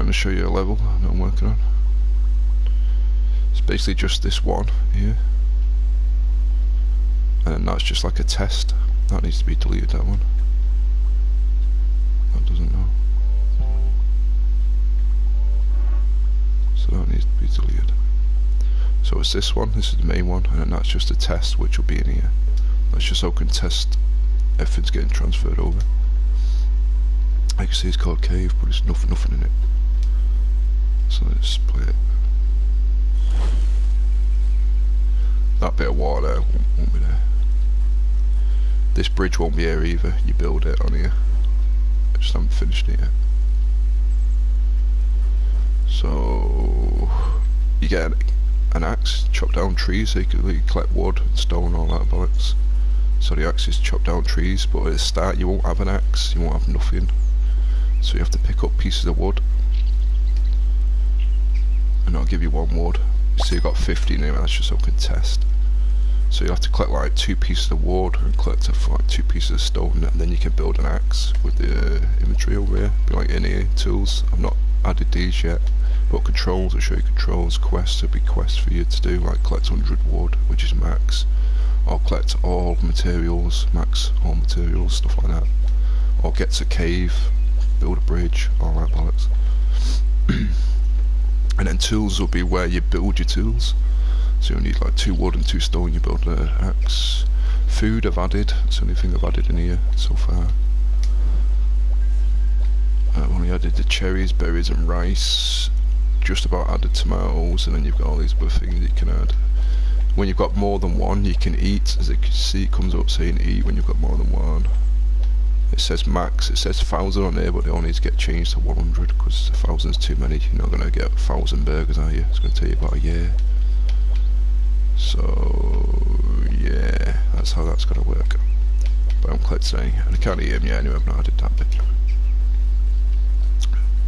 trying to show you a level that I'm working on. It's basically just this one here, and then that's just like a test. That needs to be deleted, that one. That doesn't know. So that needs to be deleted. So it's this one, this is the main one, and then that's just a test which will be in here. That's just so we can test everything's getting transferred over. I can see it's called cave, but it's nothing in it. So let's split it. That bit of water there won't be there. This bridge won't be here either, you build it on here. I just haven't finished it yet. So you get an axe, chop down trees so you can collect wood and stone, all that bollocks. So the axe is chop down trees, but at the start you won't have an axe, you won't have nothing. So you have to pick up pieces of wood, and that'll give you 1 wood. So you've got 15 anyway, that's just so we can test. So you have to collect like 2 pieces of wood and collect like 2 pieces of stone, and then you can build an axe with the inventory over here. Be like in here, tools. I've not added these yet, but controls, I'll show you controls. Quests, there'll be quests for you to do, like collect 100 wood, which is max, or collect all materials, max all materials, stuff like that. Or get to a cave, build a bridge, all that bollocks. And then tools will be where you build your tools. So you'll need like 2 wood and 2 stone, you build an axe. Food I've added, that's the only thing I've added in here so far. I've only added the cherries, berries and rice. Just about added tomatoes, and then you've got all these other things you can add. When you've got more than one, you can eat. As you can see, it comes up saying eat when you've got more than one. It says max, it says 1,000 on there, but they all need to get changed to 100 because 1,000's too many. You're not going to get 1,000 burgers, are you? It's going to take you about a year. So yeah, that's how that's going to work. But I'm collecting any, and I can't eat them yet anyway, I've not added that bit.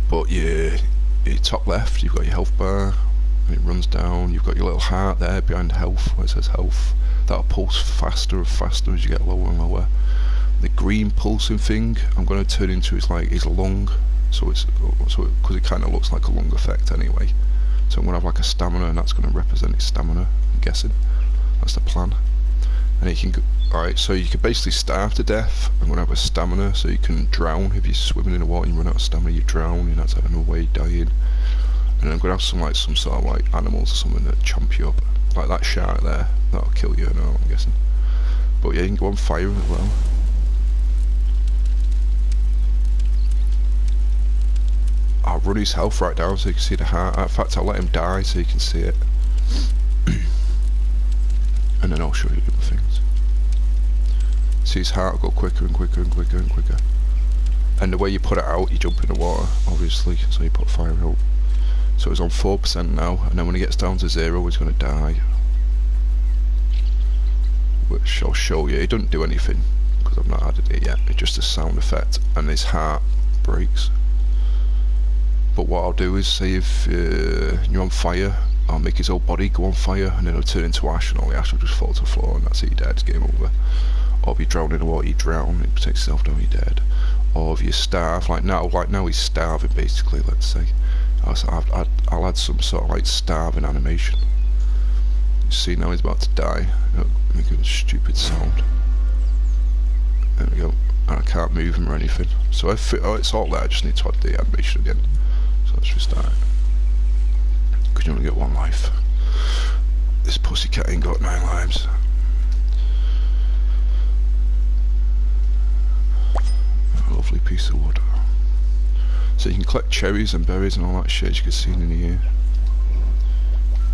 But yeah, your top left, you've got your health bar, and it runs down. You've got your little heart there behind health, where it says health. That'll pulse faster and faster as you get lower and lower. The green pulsing thing, I'm going to turn into his lung, so because it kind of looks like a lung effect anyway. So I'm going to have like a stamina, and that's going to represent his stamina, I'm guessing. That's the plan. And you can go, alright, so you can basically starve to death. I'm going to have a stamina, so you can drown. If you're swimming in the water and you run out of stamina, you drown, and that's another way of dying. And I'm going to have some sort of like animals or something that chomp you up. Like that shark there, that'll kill you, I'm guessing. But yeah, you can go on fire as well. I'll run his health right down so you can see the heart. In fact, I'll let him die so you can see it. And then I'll show you the other things. See his heart will go quicker and quicker and quicker and quicker. And the way you put it out, you jump in the water, obviously, so you put fire out. So it's on 4% now, and then when he gets down to 0, he's going to die. Which I'll show you. It doesn't do anything, because I've not added it yet. It's just a sound effect, and his heart breaks. But what I'll do is, say if you're on fire, I'll make his whole body go on fire, and then it'll turn into ash, and all the ash will just fall to the floor, and that's it, you're dead, it's game over. Or if you drown in the water, you drown, it takes yourself down, you're dead. Or if you starve, like now he's starving basically, let's say. I'll add some sort of like starving animation. You see now he's about to die, it'll make a stupid sound. There we go, and I can't move him or anything. So it's all there, I just need to add the animation again. So let's restart it. Because you only get 1 life. This pussycat ain't got 9 lives. A lovely piece of wood. So you can collect cherries and berries and all that shit as you can see in here.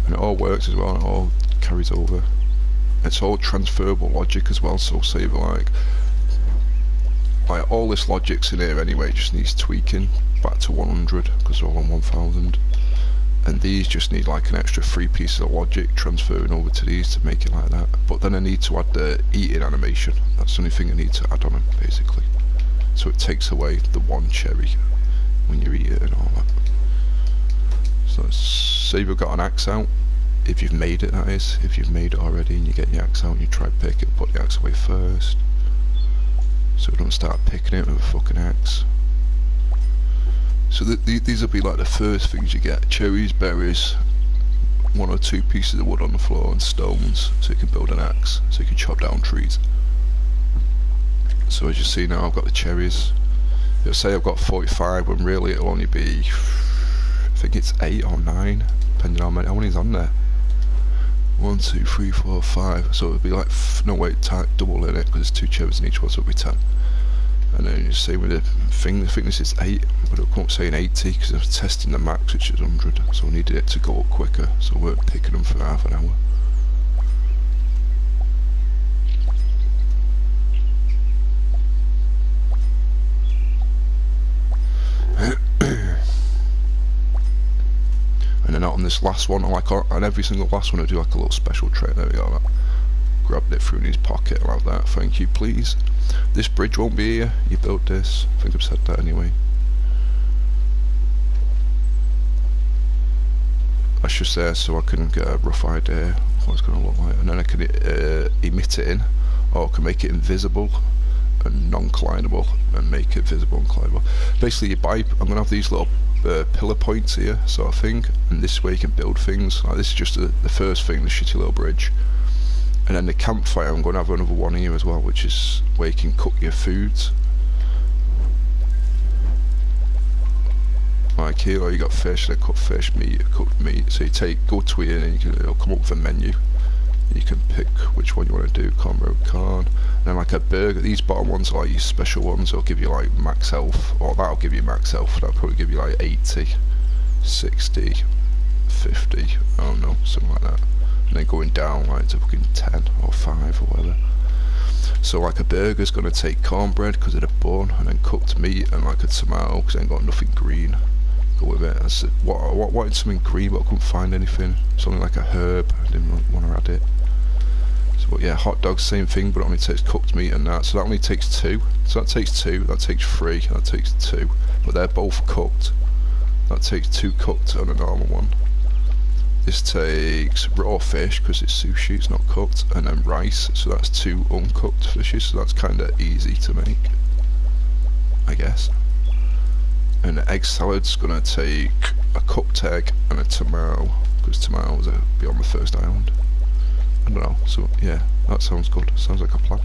And it all works as well, it all carries over. It's all transferable logic as well, so say like all this logic's in here anyway, it just needs tweaking back to 100 because they're all on 1000. And these just need like an extra 3 pieces of logic transferring over to these to make it like that. But then I need to add the eating animation. That's the only thing I need to add on them basically. So it takes away the 1 cherry when you eat it and all that. So let's say we've got an axe out. If you've made it, that is. If you've made it already and you get the axe out and you try to pick it, put the axe away first. So we don't start picking it with a fucking axe. So these will be like the first things you get: cherries, berries, 1 or 2 pieces of wood on the floor, and stones, so you can build an axe, so you can chop down trees. So as you see now, I've got the cherries. It'll say I've got 45, when really it'll only be, I think it's 8 or 9, depending on how many's on there. 1, 2, 3, 4, 5. So it'll be like, no wait, double in it, because there's 2 cherries in each one, so it'll be 10. And then you see with the thing, I think this is 8, but it'll come up saying 80, because I'm testing the max, which is 100, so I needed it to go up quicker, so we're picking them for half an hour. And then on this last one, like on every single last one, I do like a little special trick. There we go. Grabbed it through in his pocket like that. Thank you, please. This bridge won't be here. You built this. I think I've said that anyway. That's just there so I can get a rough idea of what it's going to look like, and then I can emit it in, or I can make it invisible and non-collidable, and make it visible and collidable. Basically, I'm going to have these little pillar points here, sort of thing, and this way you can build things. Like this is just the first thing, the shitty little bridge. And then the campfire, I'm going to have another one here as well, which is where you can cook your foods. Like here, or you got fish, they cook fish, meat, cooked meat. So you go to here and it'll come up with a menu. You can pick which one you want to do, cornbread, corn. And then like a burger, these bottom ones are like these special ones, they'll give you like max health, or that'll give you max health, that'll probably give you like 80, 60, 50, I don't know, something like that. And then going down like to fucking 10 or 5 or whatever. So like a burger's going to take cornbread because of the bun, and then cooked meat and like a tomato because it ain't got nothing green. Go with it. I said, I wanted something green but I couldn't find anything. Something like a herb, I didn't want to add it. So but yeah, hot dogs, same thing, but it only takes cooked meat and that. So that only takes 2. So that takes 2, that takes 3, that takes 2. But they're both cooked. That takes 2 cooked on a normal one. This takes raw fish because it's sushi, it's not cooked, and then rice, so that's 2 uncooked fishes, so that's kind of easy to make, I guess. And the egg salad's gonna take a cooked egg and a tomato, because tomatoes will be on the first island. I don't know, so yeah, that sounds good, sounds like a plan.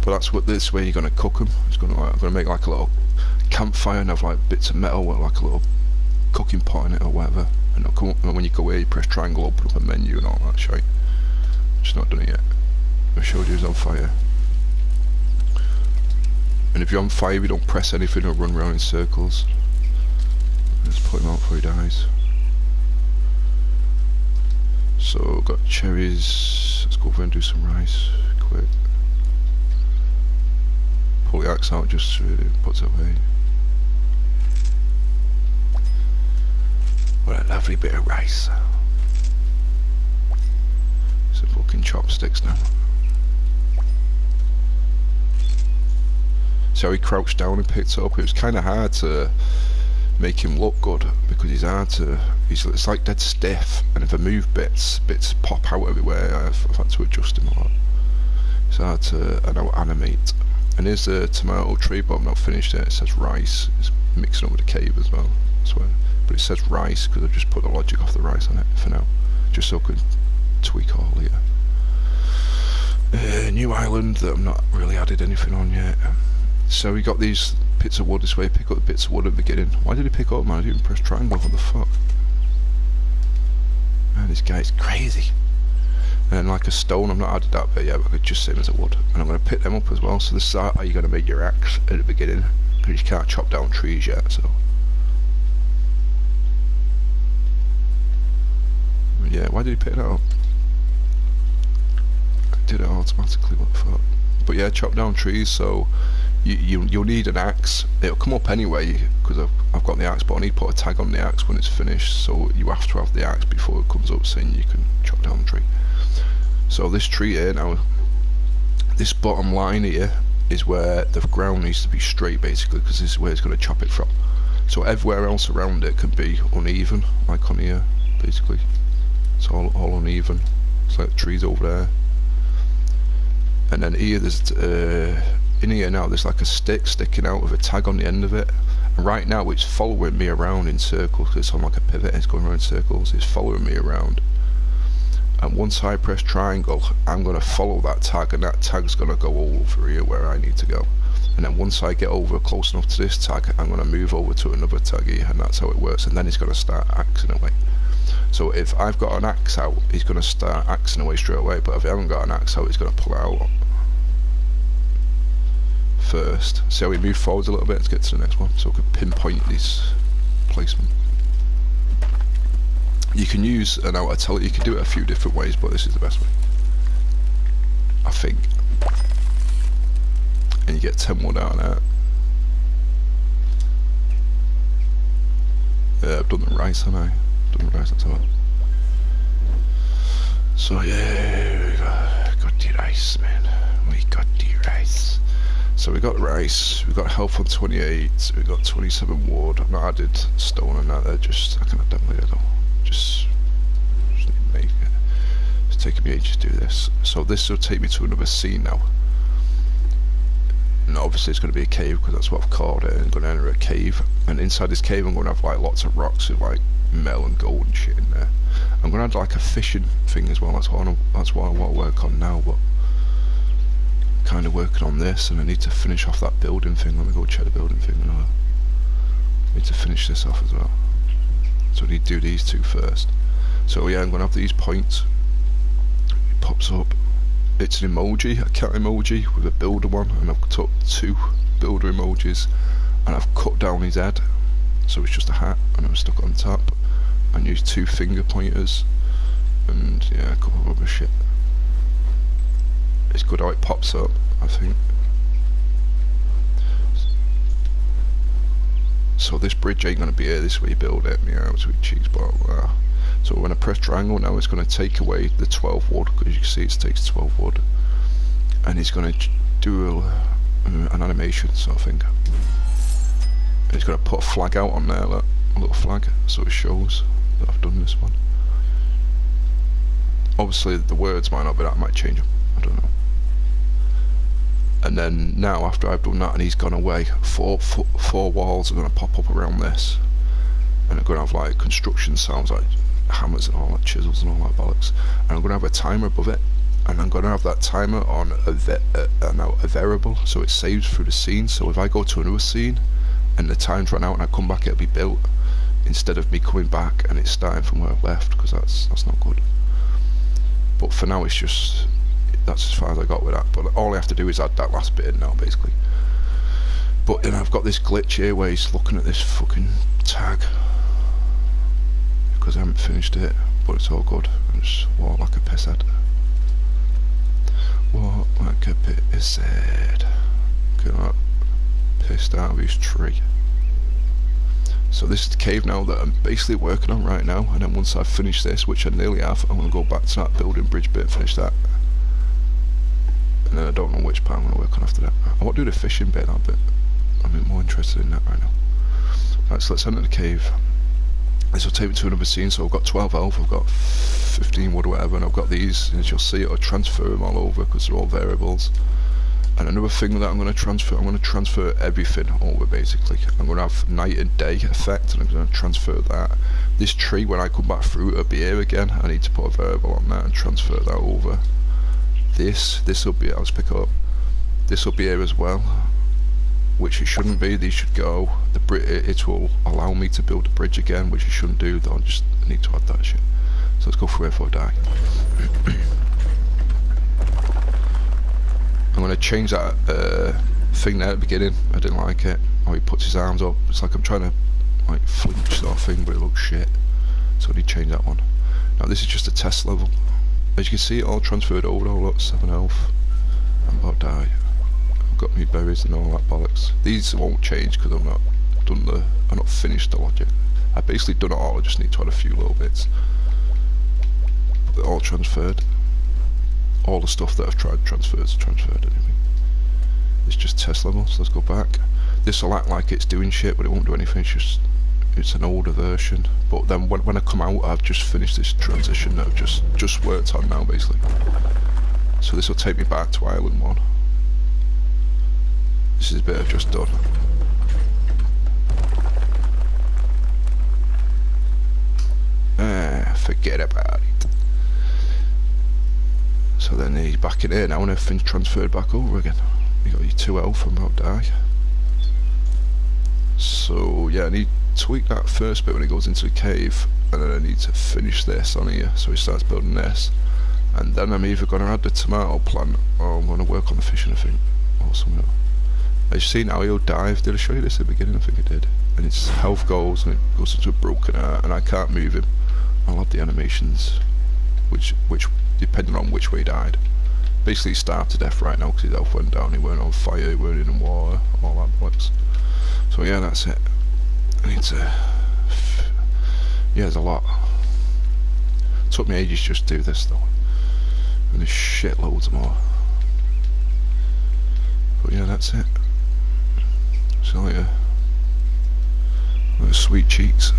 But that's what this way you're gonna cook them. It's gonna I'm gonna make like a little campfire and have like bits of metal with like a little cooking pot in it or whatever, and it'll come up, and when you go here you press triangle, open up a menu and all that shit. Just not done it yet. I showed you it's on fire. And if you're on fire, you don't press anything or run around in circles. Just put him out before he dies. So got cherries. Let's go over and do some rice quick. Pull the axe out just so it puts it away. What a lovely bit of rice. Some fucking chopsticks now. So he crouched down and picked it up. It was kind of hard to make him look good because he's hard to. It's like dead stiff, and if I move bits pop out everywhere. I've had to adjust him a lot. It's hard to animate. And here's the tomato tree, but I've not finished it. It says rice. It's mixing up with the cave as well, I swear. But it says rice because I've just put the logic off the rice on it for now, just so I can tweak all later. New island that I've not really added anything on yet. So we got these bits of wood this way. Pick up the bits of wood at the beginning. Why did he pick up, man? I didn't press triangle. What the fuck? Man, this guy's crazy. And like a stone, I've not added that bit yet, but I could just save as a wood. And I'm going to pick them up as well. So this is how you're going to make your axe at the beginning, because you can't chop down trees yet. So yeah, why did he pick that up? I did it automatically. What the fuck? But yeah, chop down trees. So you'll need an axe. It'll come up anyway because I've got the axe, but I need to put a tag on the axe when it's finished. So you have to have the axe before it comes up saying you can chop down the tree. So this tree here now, this bottom line here is where the ground needs to be straight basically, because this is where it's going to chop it from. So everywhere else around it can be uneven, like on here basically. It's all uneven. It's like the trees over there. And then here there's in here now there's like a stick sticking out with a tag on the end of it, and right now it's following me around in circles. It's on like a pivot and it's going around in circles. It's following me around, and once I press triangle I'm going to follow that tag, and that tag's going to go over here where I need to go. And then once I get over close enough to this tag, I'm going to move over to another tag here, and that's how it works. And then he's going to start axing away. So if I've got an axe out, he's going to start axing away straight away. But if I haven't got an axe out, he's going to pull it out first. See how we move forwards a little bit to get to the next one, so we can pinpoint this placement. You can use an outer tell. You can do it a few different ways, but this is the best way, I think. And you get 10 wood out of that. Yeah, I've done the rice, haven't I? Done the rice, that's all. So yeah, we got the rice, man. We got the rice. So we got rice, we got health on 28, we got 27 wood. I've not added stone and that, they're just, I can add them later though. Just need to make it. It's taking me ages to do this. So this will take me to another scene now. And obviously it's going to be a cave because that's what I've called it. I'm going to enter a cave, and inside this cave I'm going to have like lots of rocks with like metal and gold and shit in there. I'm going to add like a fishing thing as well. That's what I want to work on now, but I'm kind of working on this, and I need to finish off that building thing. Let me go check the building thing. I need to finish this off as well, so I need to do these two first. So yeah, I'm going to have these points. It pops up. It's an emoji, a cat emoji with a builder one, and I've took 2 builder emojis and I've cut down his head, so it's just a hat, and I've stuck it on top and used 2 finger pointers and yeah, a couple of other shit. It's good how it pops up, I think. So this bridge ain't gonna be here, this is where you build it, yeah, sweet cheese ball. So when I press triangle now, it's going to take away the 12 wood, because you can see it takes 12 wood, and it's going to do an animation sort of thing. And it's going to put a flag out on there, look, a little flag, so it shows that I've done this one. Obviously the words might not be that, I might change them, I don't know. And then now after I've done that and he's gone away, 4 walls are going to pop up around this, and I'm going to have like construction sounds like hammers and all that, chisels and all that bollocks, and I'm going to have a timer above it, and I'm going to have that timer on a variable, so it saves through the scene. So if I go to another scene and the time's run out and I come back, it'll be built, instead of me coming back and it's starting from where I've left, because that's not good. But for now it's just, that's as far as I got with that, but all I have to do is add that last bit in now basically. But then I've got this glitch here where he's looking at this fucking tag, because I haven't finished it, but it's all good. I just walk like a pisshead. Walk like a pisshead. Get that pissed out of his tree. So this is the cave now that I'm basically working on right now, and then once I've finished this, which I nearly have, I'm going to go back to that building bridge bit and finish that. And then I don't know which part I'm going to work on after that. I won't do the fishing bit now, but I'm more interested in that right now. Right, so let's enter the cave. This will take me to another scene. So I've got 12 health, I've got 15 wood or whatever, and I've got these, and as you'll see it'll transfer them all over because they're all variables. And another thing that I'm going to transfer everything over basically. I'm going to have night and day effect, and I'm going to transfer that. This tree, when I come back through, it'll be here again. I need to put a variable on that and transfer that over. This will be, I'll just pick up, this will be here as well, which it shouldn't be. These should go. It will allow me to build a bridge again, which it shouldn't do, though. I just need to add that shit. So let's go through it before I die. I'm going to change that thing there at the beginning. I didn't like it. How he puts his arms up. It's like I'm trying to like flinch sort of thing, but it looks shit. So I need to change that one. Now this is just a test level. As you can see, it all transferred over. Oh look, 7 health. I'm about to die. I've got me berries and all that bollocks. These won't change because I've not finished the logic. I've basically done it all. I just need to add a few little bits. But they're all transferred. All the stuff that I've tried transferred anyway. It's just test level, so let's go back. This will act like it's doing shit, but it won't do anything. It's an older version. But then when I come out, I've just finished this transition that I've just worked on now, basically. So this will take me back to Island 1. This is a bit I've just done. Forget about it. So then he's back in here now and everything's transferred back over again. You got your 2 health and about die. So yeah, I need to tweak that first bit when he goes into the cave, and then I need to finish this on here so he starts building this, and then I'm either going to add the tomato plant or I'm going to work on the fishing, I think, or something else. As you've seen how he'll dive, did I show you this at the beginning? I think I did. And his health goes and it goes into a broken heart and I can't move him. I'll add the animations, which depending on which way he died. Basically he starved to death right now because his health went down, he weren't on fire, he weren't in water, all that bollocks. So yeah, that's it. I need to... yeah, there's a lot. Took me ages just to do this though. And there's shitloads more. But yeah, that's it. So yeah, sweet cheeks.